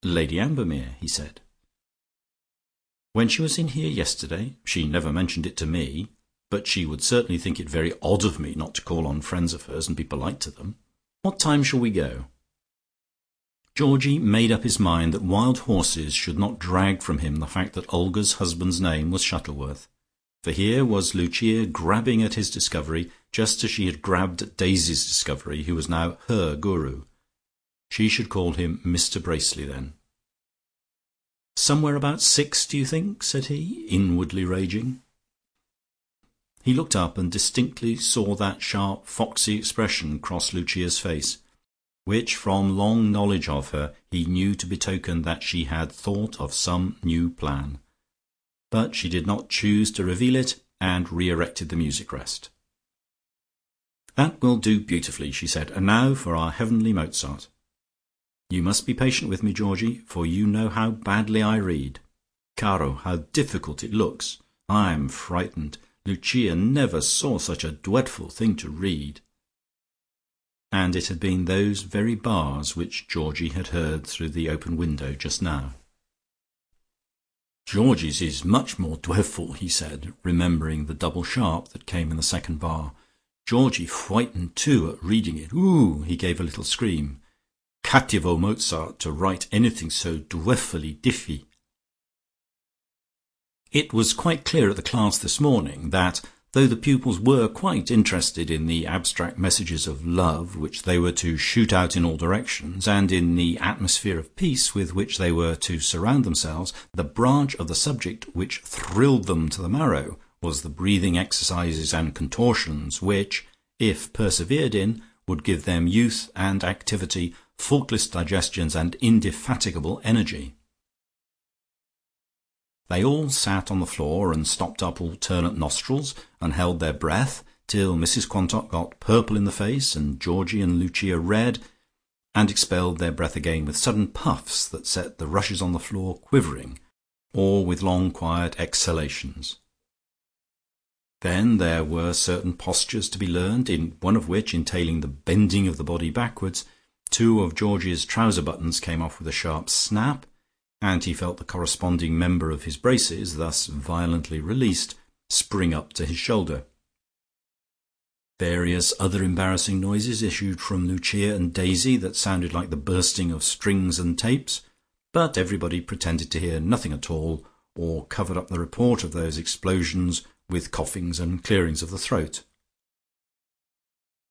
"Lady Ambermere," he said. "When she was in here yesterday, she never mentioned it to me, but she would certainly think it very odd of me not to call on friends of hers and be polite to them. What time shall we go?" Georgie made up his mind that wild horses should not drag from him the fact that Olga's husband's name was Shuttleworth, for here was Lucia grabbing at his discovery, just as she had grabbed at Daisy's discovery, who was now her guru. She should call him Mr. Bracely then. "Somewhere about 6, do you think?" said he, inwardly raging. He looked up and distinctly saw that sharp foxy expression cross Lucia's face, which from long knowledge of her he knew to betoken that she had thought of some new plan. But she did not choose to reveal it, and re-erected the music rest. "That will do beautifully," she said. "And now for our heavenly Mozart. You must be patient with me, Georgie, for you know how badly I read. Caro, how difficult it looks. I am frightened. Lucia never saw such a dreadful thing to read." And it had been those very bars which Georgie had heard through the open window just now. "Georgie's is much more dreadful," he said, remembering the double sharp that came in the second bar. "Georgie frightened too at reading it. Ooh!" He gave a little scream. "Cattivo Mozart to write anything so dreadfully diffy." It was quite clear at the class this morning that, though the pupils were quite interested in the abstract messages of love which they were to shoot out in all directions, and in the atmosphere of peace with which they were to surround themselves, the branch of the subject which thrilled them to the marrow was the breathing exercises and contortions which, if persevered in, would give them youth and activity, faultless digestions, and indefatigable energy. They all sat on the floor and stopped up alternate nostrils and held their breath till Mrs Quantock got purple in the face and Georgie and Lucia red, and expelled their breath again with sudden puffs that set the rushes on the floor quivering, or with long quiet exhalations. Then there were certain postures to be learned, in one of which, entailing the bending of the body backwards, 2 of Georgie's trouser buttons came off with a sharp snap, and he felt the corresponding member of his braces, thus violently released, spring up to his shoulder. Various other embarrassing noises issued from Lucia and Daisy that sounded like the bursting of strings and tapes, but everybody pretended to hear nothing at all, or covered up the report of those explosions with coughings and clearings of the throat.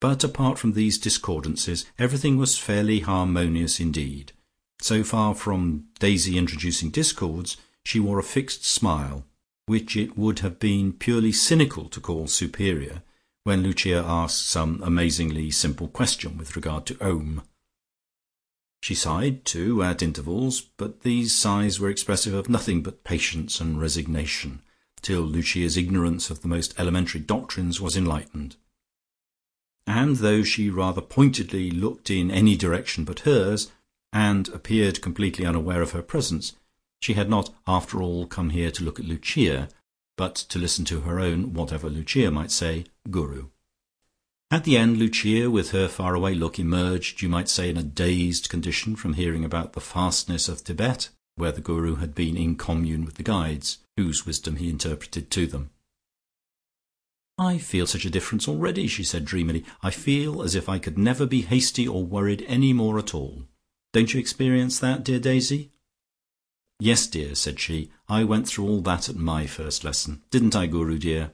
But apart from these discordances, everything was fairly harmonious indeed. So far from Daisy introducing discords, she wore a fixed smile, which it would have been purely cynical to call superior, when Lucia asked some amazingly simple question with regard to Om. She sighed, too, at intervals, but these sighs were expressive of nothing but patience and resignation, till Lucia's ignorance of the most elementary doctrines was enlightened. And though she rather pointedly looked in any direction but hers, and appeared completely unaware of her presence, she had not after all come here to look at Lucia, but to listen to her own, whatever Lucia might say, guru. At the end, Lucia, with her faraway look, emerged, you might say, in a dazed condition from hearing about the fastness of Tibet, where the guru had been in commune with the guides, whose wisdom he interpreted to them. "I feel such a difference already," she said dreamily. "I feel as if I could never be hasty or worried any more at all. Don't you experience that, dear Daisy?" "Yes, dear," said she. "I went through all that at my first lesson. Didn't I, Guru dear?"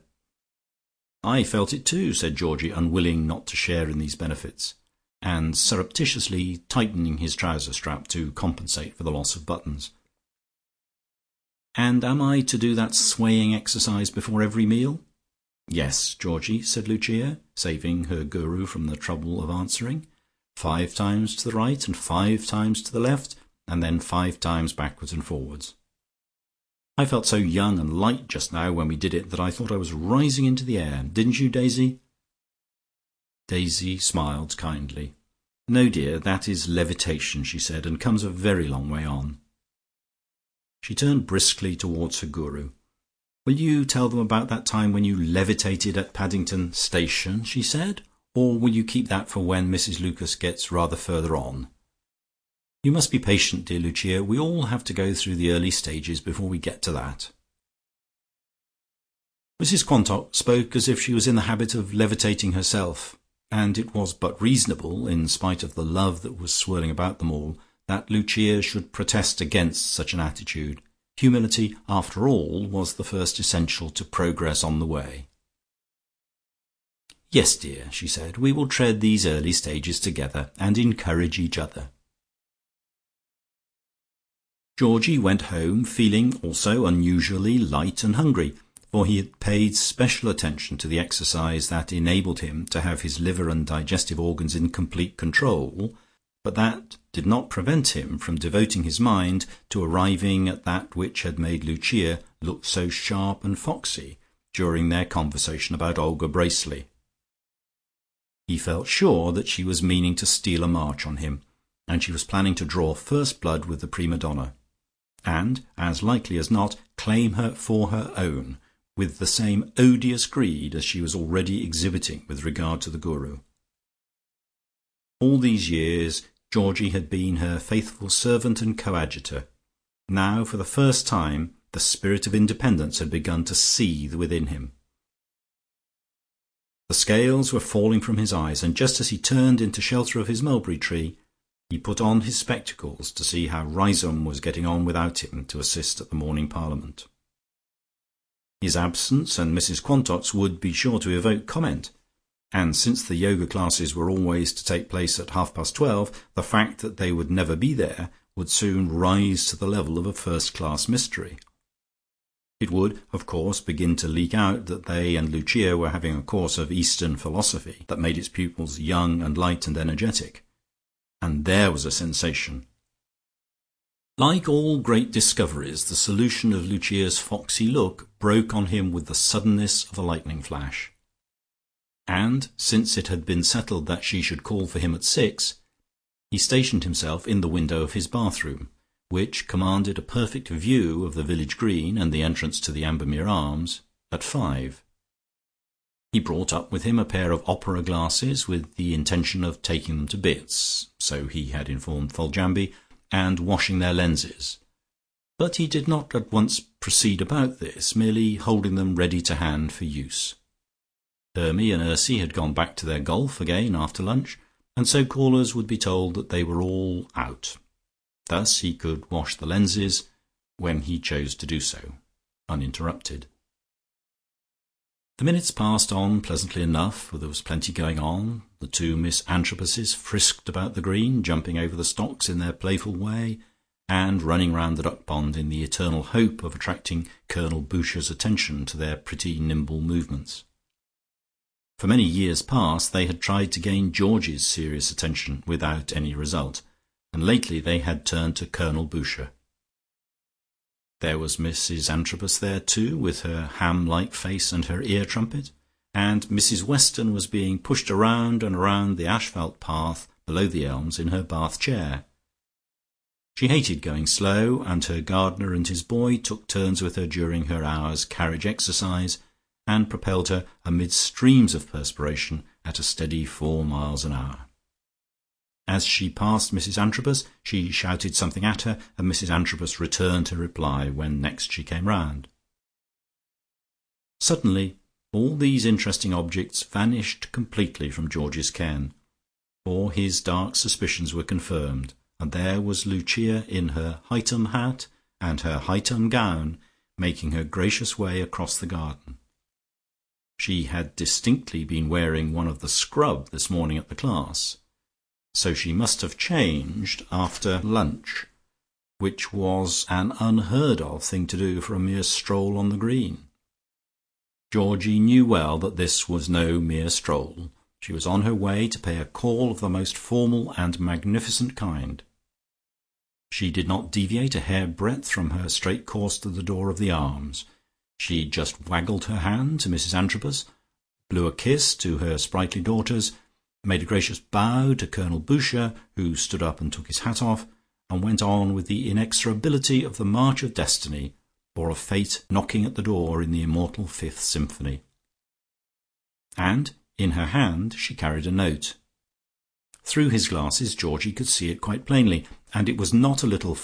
"I felt it too," said Georgie, unwilling not to share in these benefits, and surreptitiously tightening his trouser strap to compensate for the loss of buttons. "And am I to do that swaying exercise before every meal?" "Yes, Georgie," said Lucia, saving her guru from the trouble of answering. 5 times to the right and 5 times to the left, and then 5 times backwards and forwards. I felt so young and light just now when we did it that I thought I was rising into the air. Didn't you, Daisy?" Daisy smiled kindly. "No, dear, that is levitation," she said, "and comes a very long way on." She turned briskly towards her guru. "Will you tell them about that time when you levitated at Paddington Station?" she said. "Or will you keep that for when Mrs Lucas gets rather further on?" You must be patient, dear Lucia. We all have to go through the early stages before we get to that." Mrs. Quantock spoke as if she was in the habit of levitating herself, and it was but reasonable, in spite of the love that was swirling about them all, that Lucia should protest against such an attitude. Humility, after all, was the first essential to progress on the way. "Yes, dear," she said, "we will tread these early stages together, and encourage each other." Georgie went home feeling also unusually light and hungry, for he had paid special attention to the exercise that enabled him to have his liver and digestive organs in complete control, but that did not prevent him from devoting his mind to arriving at that which had made Lucia look so sharp and foxy during their conversation about Olga Bracely. He felt sure that she was meaning to steal a march on him, and she was planning to draw first blood with the prima donna, and, as likely as not, claim her for her own, with the same odious greed as she was already exhibiting with regard to the Guru. All these years Georgie had been her faithful servant and coadjutor. Now, for the first time, the spirit of independence had begun to seethe within him. The scales were falling from his eyes, and just as he turned into shelter of his mulberry tree, he put on his spectacles to see how Riseholme was getting on without him to assist at the morning Parliament. His absence and Mrs. Quantock's would be sure to evoke comment, and since the yoga classes were always to take place at 12:30, the fact that they would never be there would soon rise to the level of a first-class mystery. It would, of course, begin to leak out that they and Lucia were having a course of Eastern philosophy that made its pupils young and light and energetic, and there was a sensation. Like all great discoveries, the solution of Lucia's foxy look broke on him with the suddenness of a lightning flash. And since it had been settled that she should call for him at 6, he stationed himself in the window of his bathroom, which commanded a perfect view of the village green and the entrance to the Ambermere Arms, at 5. He brought up with him a pair of opera glasses with the intention of taking them to bits, so he had informed Foljambe, and washing their lenses, but he did not at once proceed about this, merely holding them ready to hand for use. Hermy and Ursy had gone back to their golf again after lunch, and so callers would be told that they were all out. Thus he could wash the lenses when he chose to do so, uninterrupted. The minutes passed on pleasantly enough, for there was plenty going on. The two Miss Antrobuses frisked about the green, jumping over the stocks in their playful way, and running round the duck pond in the eternal hope of attracting Colonel Boucher's attention to their pretty nimble movements. For many years past they had tried to gain George's serious attention without any result, and lately they had turned to Colonel Boucher. There was Mrs. Antrobus there too, with her ham-like face and her ear trumpet, and Mrs. Weston was being pushed around and around the asphalt path below the elms in her bath chair. She hated going slow, and her gardener and his boy took turns with her during her hour's carriage exercise, and propelled her amid streams of perspiration at a steady 4 miles an hour. As she passed Mrs. Antrobus, she shouted something at her, and Mrs. Antrobus returned her reply when next she came round. Suddenly all these interesting objects vanished completely from George's ken, for his dark suspicions were confirmed, and there was Lucia in her Hightum hat and her Hightum gown, making her gracious way across the garden. She had distinctly been wearing one of the scrub this morning at the class, so she must have changed after lunch, which was an unheard of thing to do for a mere stroll on the green. Georgie knew well that this was no mere stroll. She was on her way to pay a call of the most formal and magnificent kind. She did not deviate a hair-breadth from her straight course to the door of the Arms. She just waggled her hand to Mrs. Antrobus, blew a kiss to her sprightly daughters, made a gracious bow to Colonel Boucher, who stood up and took his hat off, and went on with the inexorability of the March of Destiny, or of Fate knocking at the door in the immortal Fifth Symphony. And in her hand she carried a note. Through his glasses Georgie could see it quite plainly, and it was not a little